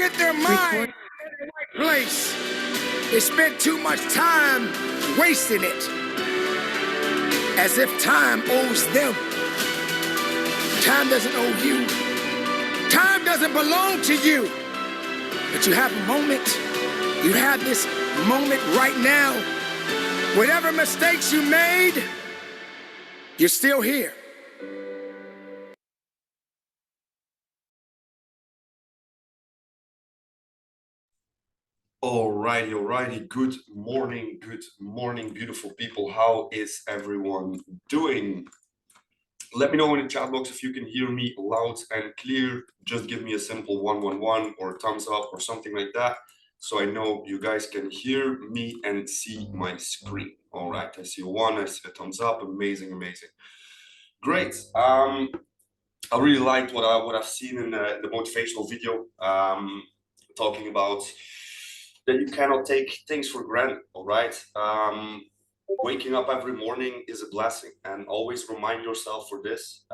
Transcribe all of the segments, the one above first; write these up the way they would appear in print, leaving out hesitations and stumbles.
Get their mind in the right place. They spent too much time wasting it, as if time owes them. Time doesn't owe you. Time doesn't belong to you. But you have a moment. You have this moment right now. Whatever mistakes you made, you're still here. Alrighty. Good morning, beautiful people. How is everyone doing? Let me know in the chat box if you can hear me loud and clear. Just give me a simple 111 or thumbs up or something like that, so I know you guys can hear me and see my screen. All right, I see one, I see a thumbs up. Amazing. Great. I really liked what I've seen in the motivational video, talking about that you cannot take things for granted. All right. Waking up every morning is a blessing, and always remind yourself for this.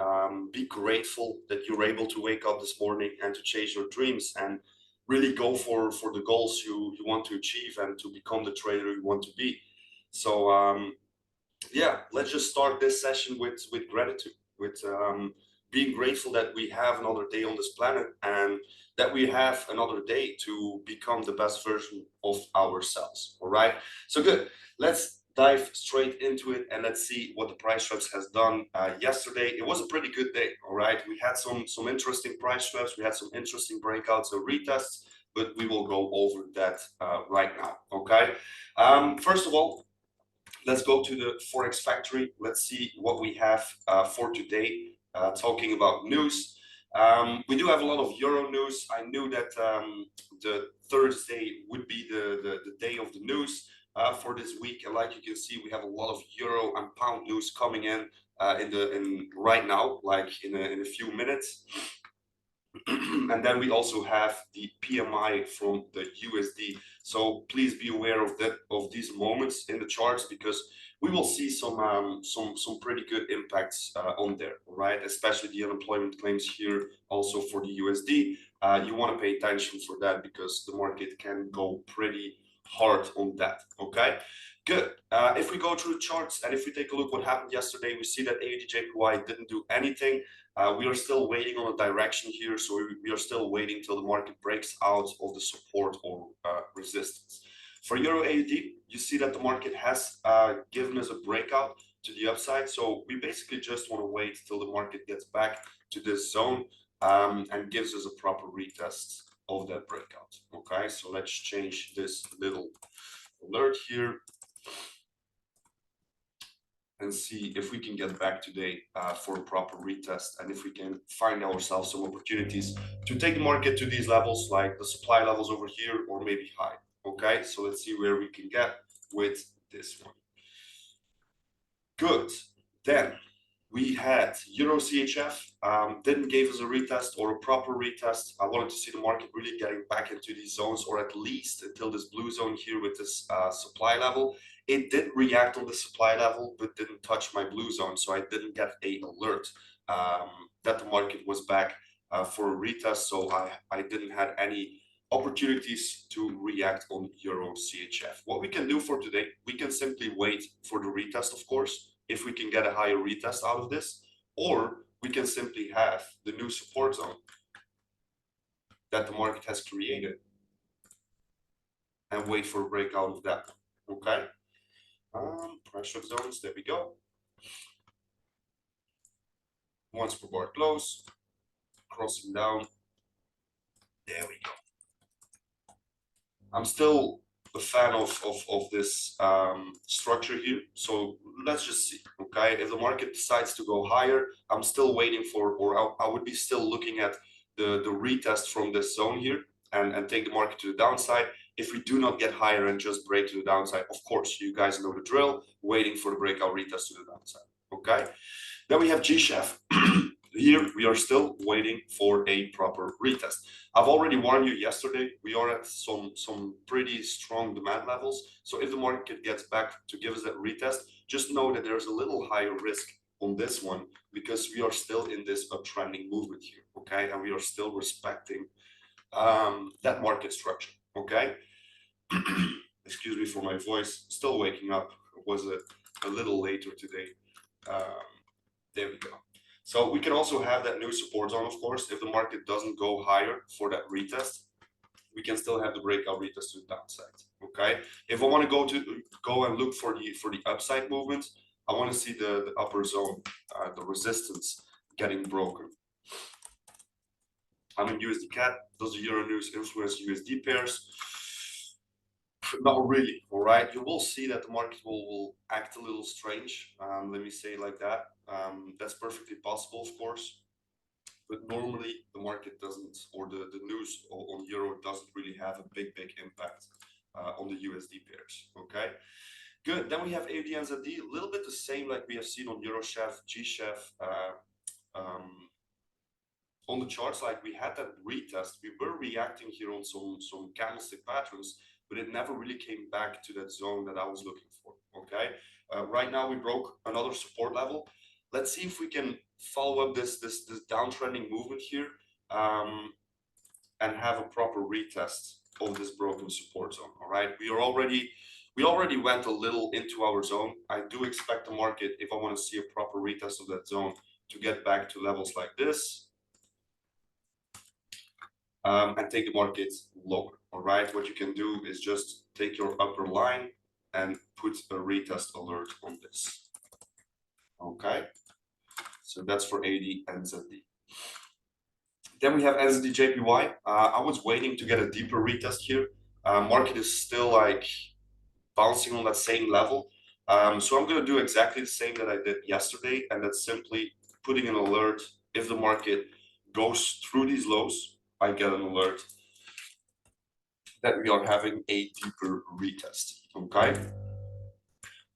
Be grateful that you're able to wake up this morning and to chase your dreams and really go for the goals you want to achieve and to become the trader you want to be. So yeah, let's just start this session with gratitude, with being grateful that we have another day on this planet and that we have another day to become the best version of ourselves. All right, so good. Let's dive straight into it and let's see what the price traps has done yesterday. It was a pretty good day. All right, we had some interesting price traps, we had some interesting breakouts or retests, but we will go over that right now. Okay, first of all, let's go to the Forex Factory. Let's see what we have for today, talking about news. We do have a lot of Euro news. I knew that the Thursday would be the day of the news for this week. And like you can see, we have a lot of Euro and Pound news coming in right now, like in a few minutes. And then we also have the PMI from the USD. So please be aware of these moments in the charts, because we will see some pretty good impacts on there, right? Especially the unemployment claims here, also for the USD. You want to pay attention for that because the market can go pretty hard on that. Okay, good. If we go through the charts and if we take a look what happened yesterday, we see that AUD/JPY didn't do anything. We are still waiting on a direction here, so we are still waiting till the market breaks out of the support or resistance. For Euro AUD, you see that the market has given us a breakout to the upside, so we basically just want to wait till the market gets back to this zone and gives us a proper retest of that breakout. Okay, so let's change this little alert here and see if we can get back today for a proper retest, and if we can find ourselves some opportunities to take the market to these levels, like the supply levels over here, or maybe high. Okay, so let's see where we can get with this one. Good. Then we had Euro CHF, didn't give us a retest or a proper retest. I wanted to see the market really getting back into these zones, or at least until this blue zone here with this supply level. It did react on the supply level, but didn't touch my blue zone, so I didn't get a alert that the market was back for a retest. So I didn't have any opportunities to react on Euro CHF. What we can do for today, we can simply wait for the retest, of course, if we can get a higher retest out of this, or we can simply have the new support zone that the market has created and wait for a breakout of that. Okay, pressure zones, there we go. Once per bar close, crossing down, there we go. I'm still a fan of this structure here, so let's just see. Okay, if the market decides to go higher, I'm still waiting for, or I would be still looking at the retest from this zone here and take the market to the downside. If we do not get higher and just break to the downside, of course, you guys know the drill, waiting for the breakout retest to the downside. Okay, then we have GSHEF. Here we are still waiting for a proper retest. I've already warned you yesterday, we are at some pretty strong demand levels. So if the market gets back to give us that retest, just know that there's a little higher risk on this one, because we are still in this uptrending movement here. Okay, and we are still respecting that market structure. Okay. Excuse me for my voice, still waking up. It was a little later today. um, there we go. So we can also have that new support zone, of course. If the market doesn't go higher for that retest, we can still have the breakout retest to the downside. Okay. If I want to go and look for the upside movement, I want to see the upper zone, the resistance getting broken. I'm in USD CAD. Does the Euro news influence USD pairs? Not really. All right. You will see that the market will act a little strange. Let me say it like that. That's perfectly possible, of course. But normally the market doesn't, or the news on Euro doesn't really have a big impact on the USD pairs. Okay. Good. Then we have AUD and ZD, a little bit the same like we have seen on EuroChef, GChef. On the charts, like we had that retest, we were reacting here on some candlestick patterns, but it never really came back to that zone that I was looking for. Okay. Right now we broke another support level. Let's see if we can follow up this downtrending movement here, and have a proper retest of this broken support zone. All right. We already went a little into our zone. I do expect the market, if I want to see a proper retest of that zone, to get back to levels like this. And take the market lower. All right. What you can do is just take your upper line and put a retest alert on this. Okay. So that's for AD and ZD. Then we have NZD JPY. I was waiting to get a deeper retest here. Market is still like bouncing on that same level. So I'm going to do exactly the same that I did yesterday, and that's simply putting an alert. If the market goes through these lows, I get an alert that we are having a deeper retest. Okay.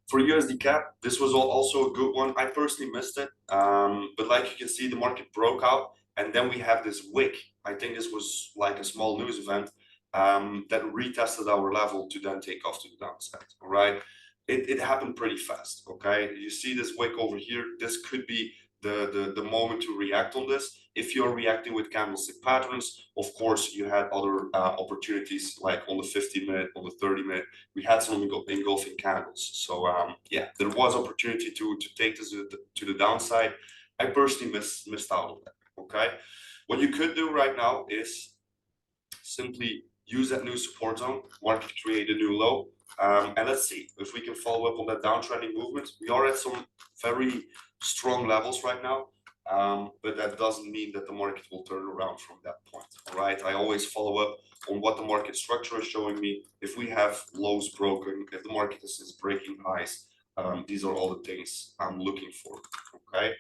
For USD CAD, this was also a good one. I personally missed it, but like you can see, the market broke out, and then we have this wick. I think this was like a small news event that retested our level to then take off to the downside. All right. It happened pretty fast. Okay. You see this wick over here. This could be the moment to react on this. If you're reacting with candlestick patterns, of course, you had other opportunities like on the 50-minute, on the 30-minute. We had some engulfing candles. So yeah, there was opportunity to take this to the downside. I personally missed out on that. Okay. What you could do right now is simply use that new support zone, market create a new low, and let's see if we can follow up on that downtrending movement. We are at some very strong levels right now, but that doesn't mean that the market will turn around from that point. All right. I always follow up on what the market structure is showing me. If we have lows broken, if the market is breaking highs, these are all the things I'm looking for. Okay.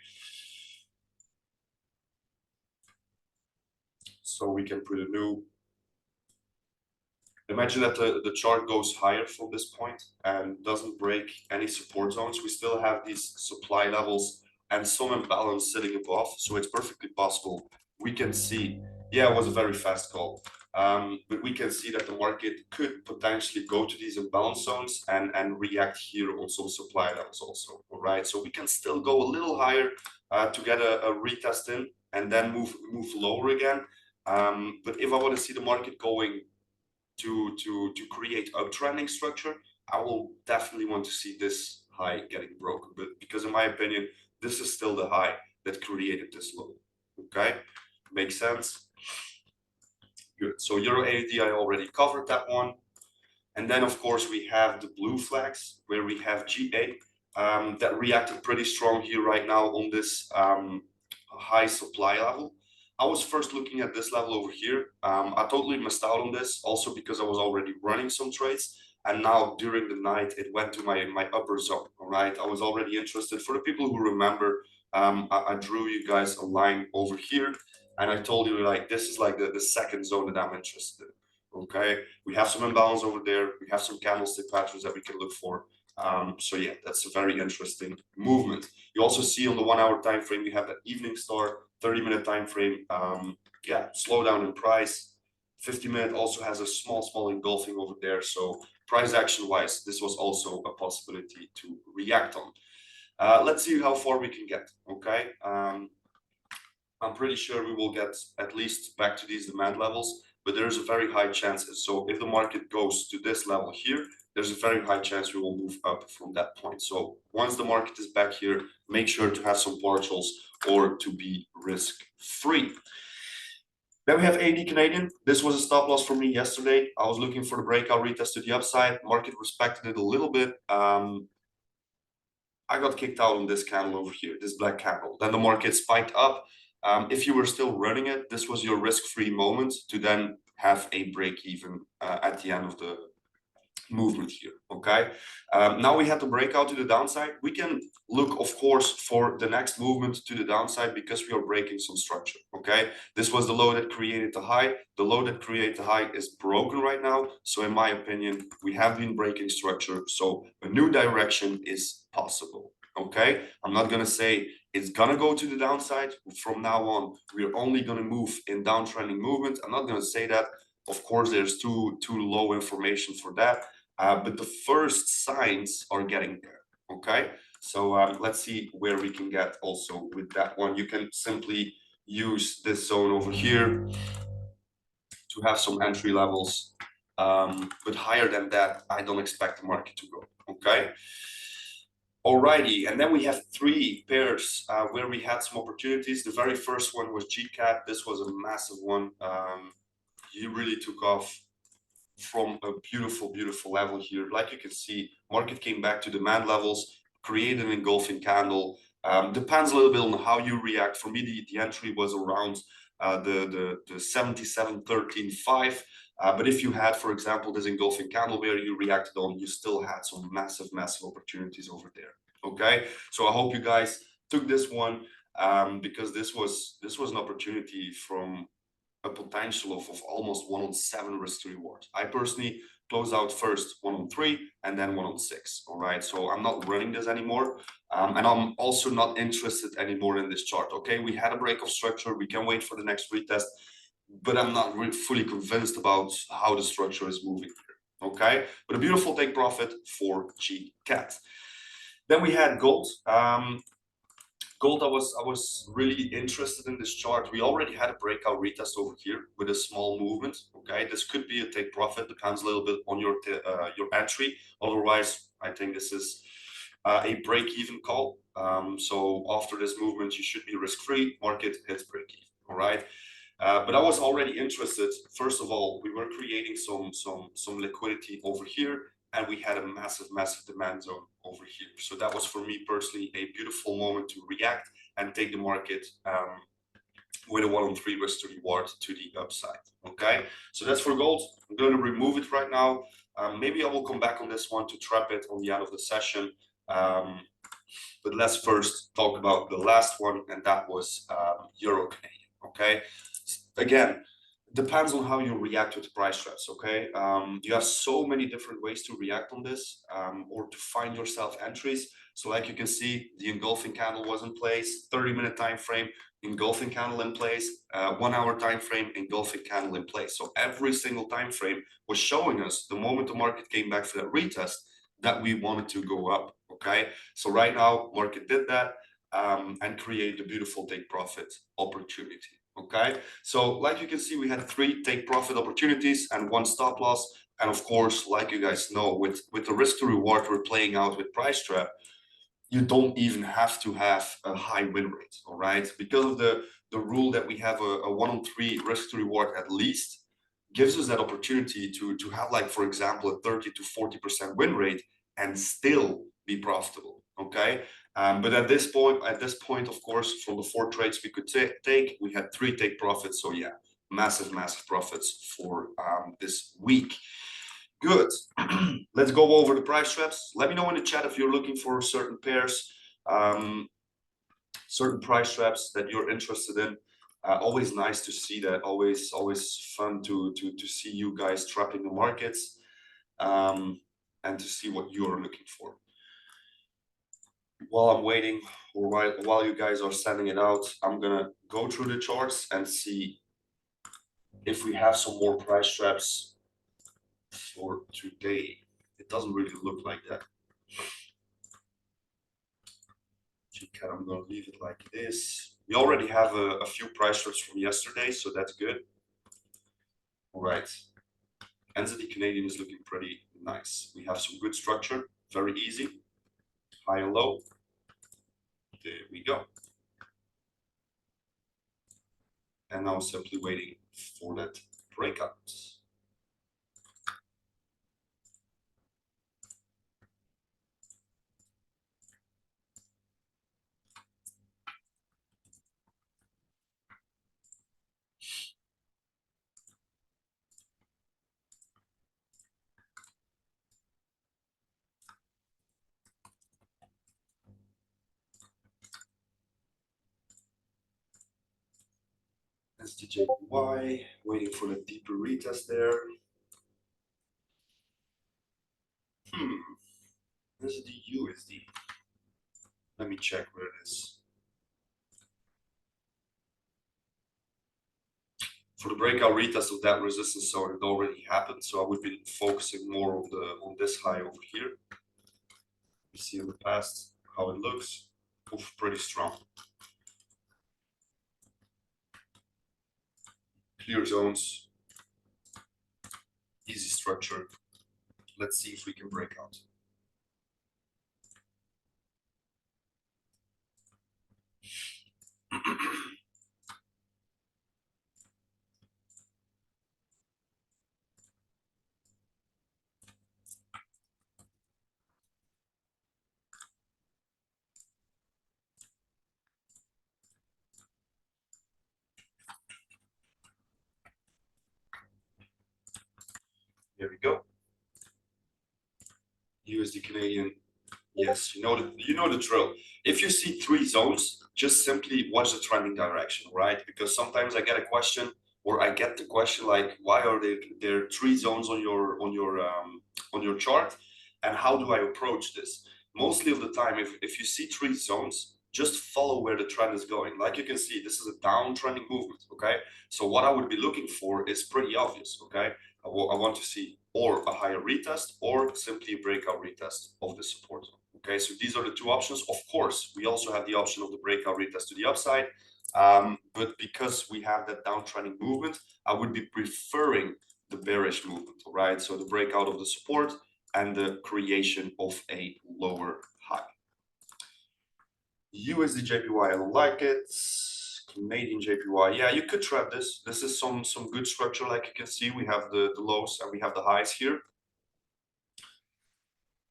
So we can put a new. Imagine that the chart goes higher from this point and doesn't break any support zones. We still have these supply levels and some imbalance sitting above. So it's perfectly possible we can see, yeah, it was a very fast call. But we can see that the market could potentially go to these imbalance zones and react here on some supply levels also. All right. So we can still go a little higher to get a retest in and then move lower again. But if I want to see the market going to create a trending structure, I will definitely want to see this high getting broken. But because in my opinion, this is still the high that created this low. Okay, makes sense. Good. So Euro AUD, I already covered that one. And then of course we have the blue flags where we have GA that reacted pretty strong here right now on this high supply level. I was first looking at this level over here. I totally missed out on this also because I was already running some trades. And now during the night, it went to my upper zone. All right. I was already interested. For the people who remember, I drew you guys a line over here. And I told you like, this is like the second zone that I'm interested in. Okay. We have some imbalance over there. We have some candlestick patterns that we can look for. So yeah, that's a very interesting movement. You also see on the 1 hour time frame, you have that evening star, 30-minute time frame. Yeah, slowdown in price. 50-minute also has a small engulfing over there. So price action wise, this was also a possibility to react on. Let's see how far we can get. Okay. I'm pretty sure we will get at least back to these demand levels. but there's a very high chance. So if the market goes to this level here, there's a very high chance we will move up from that point. So once the market is back here, make sure to have some partials or to be risk-free. Then we have AD Canadian. This was a stop loss for me yesterday. I was looking for the breakout retest to the upside. Market respected it a little bit. I got kicked out on this candle over here, this black candle. Then the market spiked up. If you were still running it, this was your risk-free moment to then have a break even at the end of the movement here. Okay, now we had to break out to the downside. We can look, of course, for the next movement to the downside because we are breaking some structure. Okay, this was the low that created the high. The low that created the high is broken right now. So in my opinion, we have been breaking structure, so a new direction is possible. Okay, I'm not gonna say it's gonna go to the downside. From now on, we're only gonna move in downtrending movement. I'm not gonna say that. Of course, there's too low information for that. But the first signs are getting there. Okay, so let's see where we can get also with that one. You can simply use this zone over here to have some entry levels, but higher than that, I don't expect the market to go. Okay. Alrighty, and then we have three pairs where we had some opportunities. The very first one was GCAT. This was a massive one. He really took off from a beautiful level here. Like you can see, market came back to demand levels, created an engulfing candle. Depends a little bit on how you react. For me, the entry was around the 77.13.5. But if you had, for example, this engulfing candle where you reacted on, you still had some massive opportunities over there. Okay, so I hope you guys took this one because this was an opportunity from a potential of almost 1 on 7 risk to reward. I personally close out first 1 on 3 and then 1 on 6. All right, so I'm not running this anymore, and I'm also not interested anymore in this chart. Okay, we had a break of structure. We can wait for the next retest, but I'm not really fully convinced about how the structure is moving here. Okay, but a beautiful take profit for GCAT. Then we had gold. Gold, I was really interested in this chart. We already had a breakout retest over here with a small movement. Okay, this could be a take profit. Depends a little bit on your entry. Otherwise, I think this is a break-even call. So after this movement, you should be risk-free. Market hits break-even. All right. But I was already interested. First of all, we were creating some liquidity over here, and we had a massive demand zone over here. So that was for me personally a beautiful moment to react and take the market with a 1 on 3 risk to reward to the upside. Okay, so that's for gold. I'm going to remove it right now. Maybe I will come back on this one to trap it on the end of the session. But let's first talk about the last one, and that was Euro Canadian. Okay, again, depends on how you react with the price traps. Okay, you have so many different ways to react on this or to find yourself entries. So like you can see, the engulfing candle was in place, 30-minute time frame, engulfing candle in place, 1 hour time frame, engulfing candle in place. So every single time frame was showing us the moment the market came back for that retest that we wanted to go up. Okay, so right now market did that and created a beautiful take profit opportunity. Okay, so like you can see, we had 3 take profit opportunities and 1 stop loss. And of course, like you guys know, with the risk to reward we're playing out with price trap, you don't even have to have a high win rate. All right, because of the rule that we have a 1 on 3 risk to reward at least gives us that opportunity to have, like, for example, a 30 to 40% win rate and still be profitable. Okay, but at this point, of course, from the 4 trades we could take, we had 3 take profits. So yeah, massive profits for this week. Good. Let's go over the price traps. Let me know in the chat if you're looking for certain pairs, certain price traps that you're interested in. Always nice to see that. Always fun to see you guys trapping the markets and to see what you're looking for. While I'm waiting, or while you guys are sending it out, I'm gonna go through the charts and see if we have some more price traps for today. It doesn't really look like that. I'm gonna leave it like this. We already have a few price traps from yesterday, so that's good. All right. NZD Canadian is looking pretty nice. We have some good structure, very easy, high and low. There we go. And now simply waiting for that breakout. SDJPY, waiting for the deeper retest there. This is the USD. Let me check where it is. For the breakout retest of that resistance zone, it already happened, so I would be focusing more on this high over here. You see in the past how it looks. Oof, pretty strong. Clear zones, easy structure. Let's see if we can break out. Here we go. USD Canadian. Yes, you know the drill. If you see three zones, just simply watch the trending direction, right? Because sometimes I get a question, or I get the question like, why are there three zones on your chart, and how do I approach this? Mostly of the time, if you see three zones, just follow where the trend is going. Like you can see, this is a downtrending movement. Okay, so what I would be looking for is pretty obvious. Okay, I want to see or a higher retest or simply a breakout retest of the support zone. Okay, so these are the two options. Of course, we also have the option of the breakout retest to the upside, but because we have that downtrending movement, I would be preferring the bearish movement, all right? So the breakout of the support and the creation of a lower high. USD JPY, I like it. Canadian JPY, yeah, you could trap this. This is some good structure, like you can see. We have the lows and we have the highs here.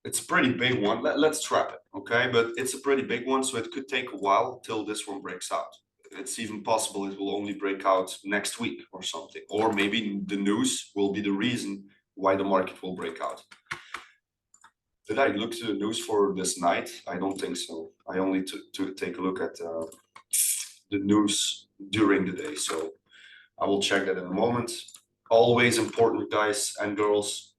It's a pretty big one. Let's trap it, okay? But it's a pretty big one, so it could take a while till this one breaks out. It's even possible it will only break out next week or something. Or maybe the news will be the reason why the market will break out. Did I look to the news for this night? I don't think so. I only to take a look at the news during the day. So I will check that in a moment. Always important, guys and girls.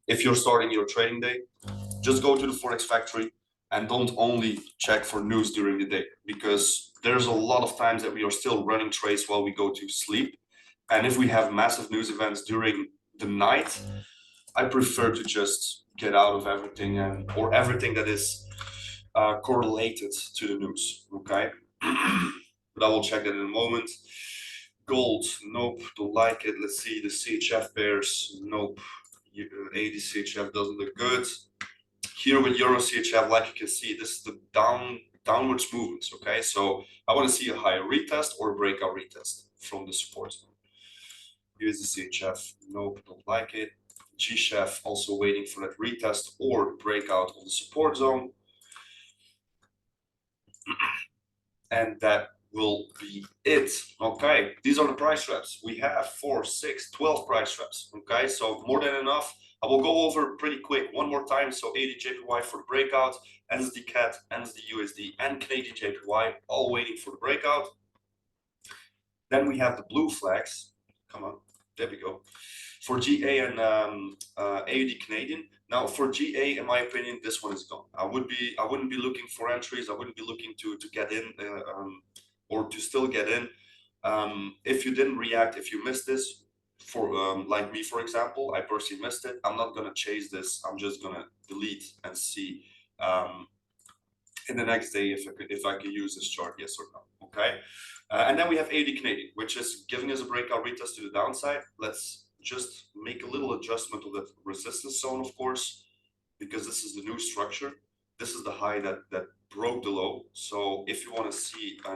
If you're starting your trading day, just go to the Forex Factory and don't only check for news during the day, because there's a lot of times that we are still running trades while we go to sleep. And if we have massive news events during the night, I prefer to just get out of everything or everything that is correlated to the news. Okay, but I will check that in a moment. Gold, nope, don't like it. Let's see the CHF pairs, nope. AD CHF doesn't look good. Here with Euro CHF, like you can see, this is the downwards movements. Okay, so I want to see a higher retest or a breakout retest from the support zone. Here's the CHF, nope, don't like it. GCHF also waiting for that retest or breakout of the support zone. And that will be it. Okay, these are the price traps. We have 4, 6, 12 price traps. Okay, so more than enough. I will go over pretty quick one more time. So AD JPY for the breakout, NZD CAD, NZD USD, and Canadian JPY all waiting for the breakout. Then we have the blue flags. Come on, there we go. For GA and AUD Canadian. Now for GA, in my opinion, this one is gone. I wouldn't be looking for entries. I wouldn't be looking to get in or to still get in. If you didn't react, if you missed this, for like me, for example, I personally missed it. I'm not gonna chase this. I'm just gonna delete and see in the next day if I could use this chart, yes or no. okay? And then we have AUD Canadian, which is giving us a breakout retest to the downside. Let's just make a little adjustment of that resistance zone, of course, because this is the new structure. This is the high that broke the low. So if you want to see a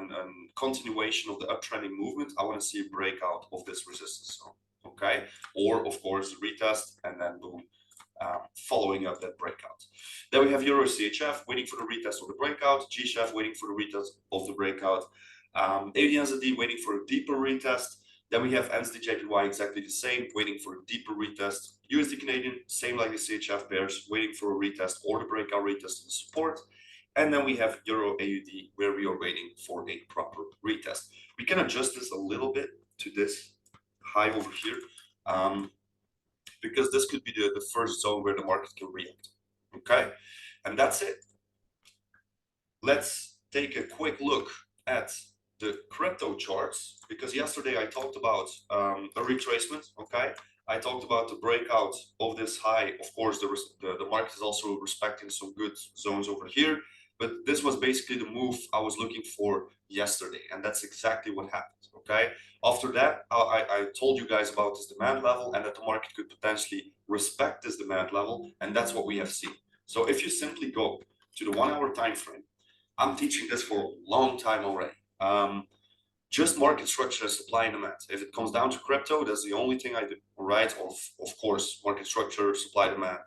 continuation of the uptrending movement, I want to see a breakout of this resistance zone, okay? Or of course, retest and then boom, following up that breakout. Then we have Euro CHF waiting for the retest of the breakout, GSHF waiting for the retest of the breakout, AUD waiting for a deeper retest. Then we have NZD JPY exactly the same, waiting for a deeper retest. USD Canadian, same like the CHF pairs, waiting for a retest or the breakout retest of the support. And then we have Euro AUD, where we are waiting for a proper retest. We can adjust this a little bit to this high over here, because this could be the first zone where the market can react, okay? And that's it. Let's take a quick look at the crypto charts, because yesterday I talked about a retracement, okay? I talked about the breakout of this high. Of course, the market is also respecting some good zones over here, but this was basically the move I was looking for yesterday, and that's exactly what happened, okay? After that, I told you guys about this demand level and that the market could potentially respect this demand level, and that's what we have seen. So if you simply go to the 1 hour time frame, I'm teaching this for a long time already. Just market structure and supply and demand. If it comes down to crypto, that's the only thing I do, all right? Of course, market structure, supply demand,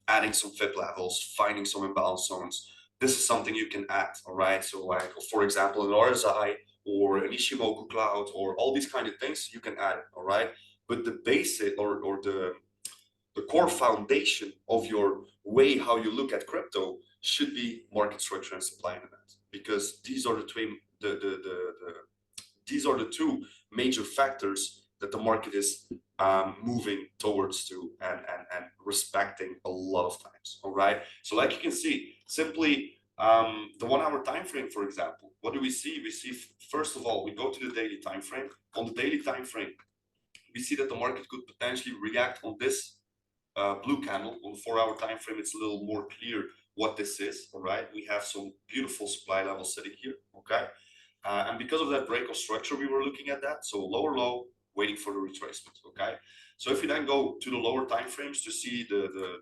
adding some FIP levels, finding some imbalance zones. This is something you can add, all right? So like, for example, an RSI or an Ishimoku cloud or all these kind of things, you can add it, all right? But the basic or the core foundation of your way how you look at crypto should be market structure and supply and demand, because these are these are the two major factors that the market is moving towards to and respecting a lot of times. All right. So like you can see, simply the 1 hour time frame, for example, what do we see? We see, first of all, we go to the daily time frame. On the daily time frame, we see that the market could potentially react on this blue candle. On the 4 hour time frame, it's a little more clear what this is. All right, we have some beautiful supply levels sitting here, okay, and because of that breakout structure, we were looking at that. So lower low, waiting for the retracement, okay. So if you then go to the lower time frames to see the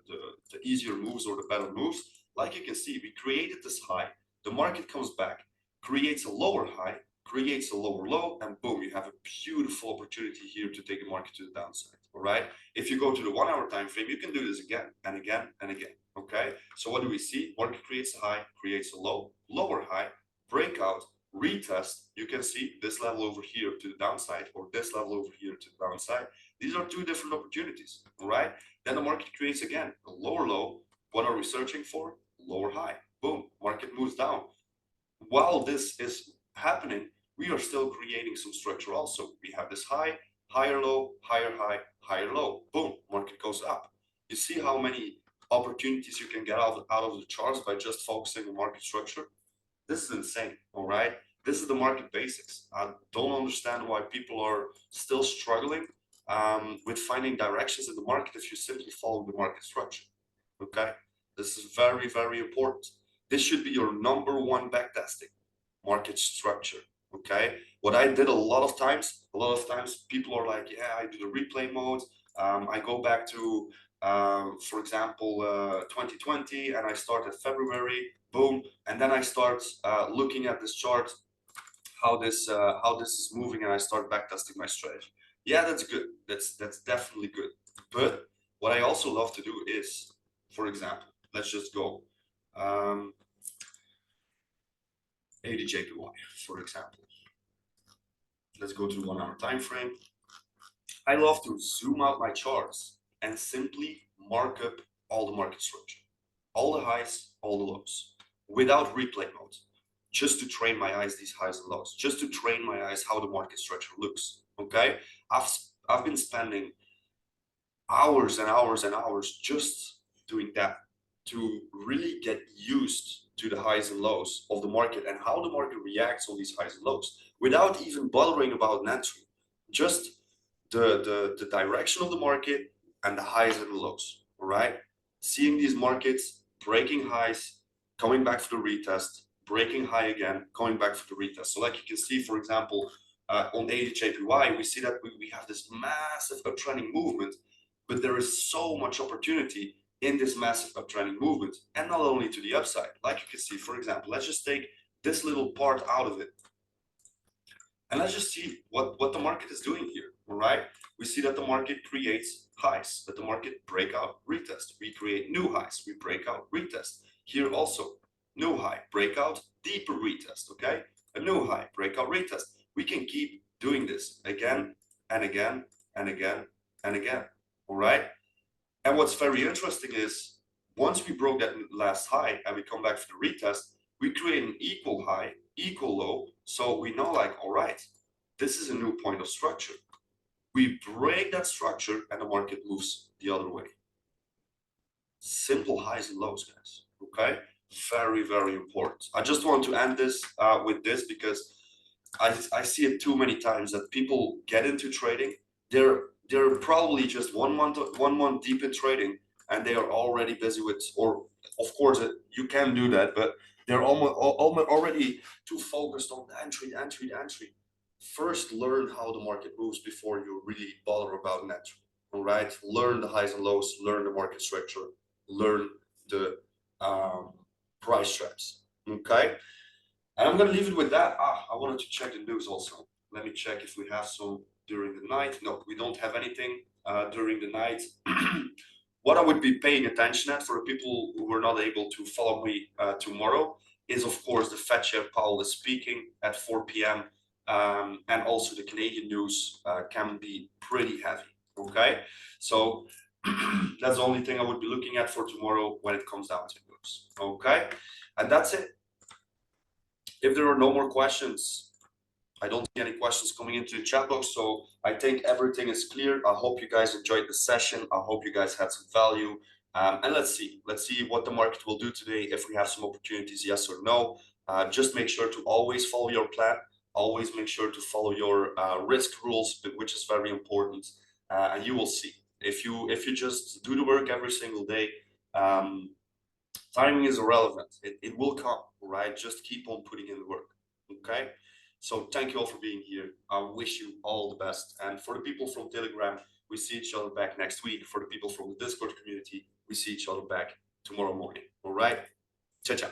easier moves or the better moves, like you can see, we created this high, the market comes back, creates a lower high, creates a lower low, and boom, you have a beautiful opportunity here to take the market to the downside. All right, if you go to the 1 hour time frame, you can do this again and again and again. Okay, so what do we see? Market creates a high, creates a low, lower high, breakout, retest. You can see this level over here to the downside or this level over here to the downside. These are two different opportunities. All right, then the market creates again a lower low. What are we searching for? Lower high. Boom, market moves down. While this is happening, we are still creating some structure also. We have this high, higher low, higher high, higher low. Boom, market goes up. You see how many opportunities you can get out of the charts by just focusing on market structure? This is insane, all right? This is the market basics. I don't understand why people are still struggling with finding directions in the market if you simply follow the market structure, okay? This is very, very important. This should be your #1 backtesting, market structure, okay? What I did a lot of times people are like, yeah, I do the replay mode. I go back to, for example, 2020, and I start at February, boom, and then I start looking at this chart, how this is moving, and I start backtesting my strategy. Yeah, that's good. That's definitely good. But what I also love to do is, for example, let's just go ADJPY, for example. Let's go to the 1 hour time frame. I love to zoom out my charts and simply mark up all the market structure, all the highs, all the lows, without replay mode, just to train my eyes these highs and lows, just to train my eyes how the market structure looks. Okay, I've been spending hours and hours and hours just doing that to really get used to the highs and lows of the market and how the market reacts on these highs and lows without even bothering about an entry. Just the direction of the market and the highs and the lows. All right, seeing these markets breaking highs, coming back for the retest, breaking high again, going back for the retest. So like you can see, for example, on ADJPY, we see that we have this massive uptrending movement, but there is so much opportunity in this massive uptrending movement, and not only to the upside. Like you can see, for example, let's just take this little part out of it, and let's just see what the market is doing here. All right, we see that the market creates highs, that the market break out, retest. We create new highs, we break out, retest. Here also, new high, breakout, deeper retest. Okay, a new high, breakout, retest. We can keep doing this again and again and again and again. All right, and what's very interesting is once we broke that last high and we come back for the retest, we create an equal high, equal low. So we know, like, all right, this is a new point of structure. We break that structure and the market moves the other way. Simple highs and lows, guys. Okay, very, very important. I just want to end this with this, because I see it too many times that people get into trading. They're probably just 1 month deep in trading, and they are already busy with, or of course you can do that, but they're almost already too focused on the entry. First, learn how the market moves before you really bother about an entry. All right, learn the highs and lows, learn the market structure, learn the price traps. Okay, and I'm gonna leave it with that. I wanted to check the news also. Let me check if we have some during the night. No, we don't have anything during the night. What I would be paying attention at, for the people who are not able to follow me tomorrow, is of course the Fed Chair Powell is speaking at 4 p.m. And also the Canadian news can be pretty heavy. Okay, so that's the only thing I would be looking at for tomorrow when it comes down to news. Okay, and that's it. If there are no more questions, I don't see any questions coming into the chat box, so I think everything is clear. I hope you guys enjoyed the session. I hope you guys had some value. And let's see what the market will do today, if we have some opportunities, yes or no. Just make sure to always follow your plan. Always make sure to follow your risk rules, which is very important. And you will see. If you just do the work every single day, timing is irrelevant. It will come, right? Just keep on putting in the work. Okay. So thank you all for being here. I wish you all the best. And for the people from Telegram, we see each other back next week. For the people from the Discord community, we see each other back tomorrow morning. All right. Ciao, ciao.